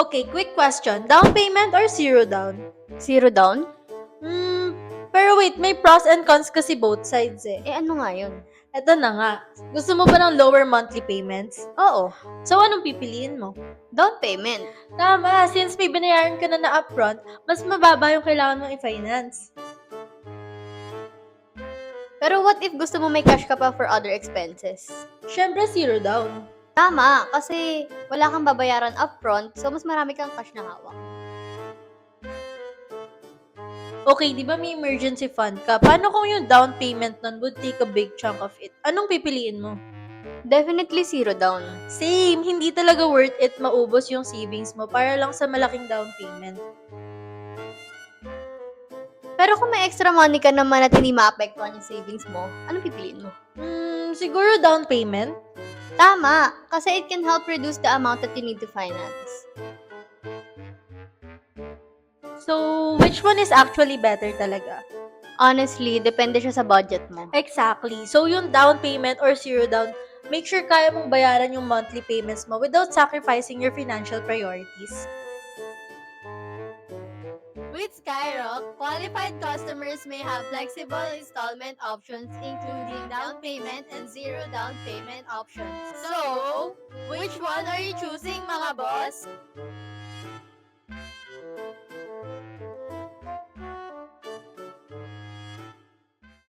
Okay, quick question. Down payment or zero down? Zero down? Hmm, pero wait, may pros and cons kasi both sides eh. Ano nga yun? Eto na nga. Gusto mo ba ng lower monthly payments? Oo, So, anong pipiliin mo? down payment. Tama, since may binayaran ka na upfront, mas mababa yung kailangan mong i-finance. Pero what if gusto mo may cash ka pa for other expenses? Syempre, zero down. Tama, kasi wala kang babayaran upfront, so mas marami kang cash na hawak. Okay, di ba may emergency fund ka? Paano kung yung down payment nun would take a big chunk of it? Anong pipiliin mo? Definitely zero down. Same, hindi talaga worth it maubos yung savings mo para lang sa malaking down payment. Pero kung may extra money ka naman at hindi maapektuhan yung savings mo, anong pipiliin mo? Siguro down payment? Tama, kasi it can help reduce the amount that you need to finance. So, which one is actually better talaga? Honestly, depende siya sa budget mo. Exactly. So, yung down payment or zero down, make sure kaya mong bayaran yung monthly payments mo without sacrificing your financial priorities. With Skyrock, qualified customers may have flexible installment options including down payment and zero down payment options. So, which one are you choosing, mga boss?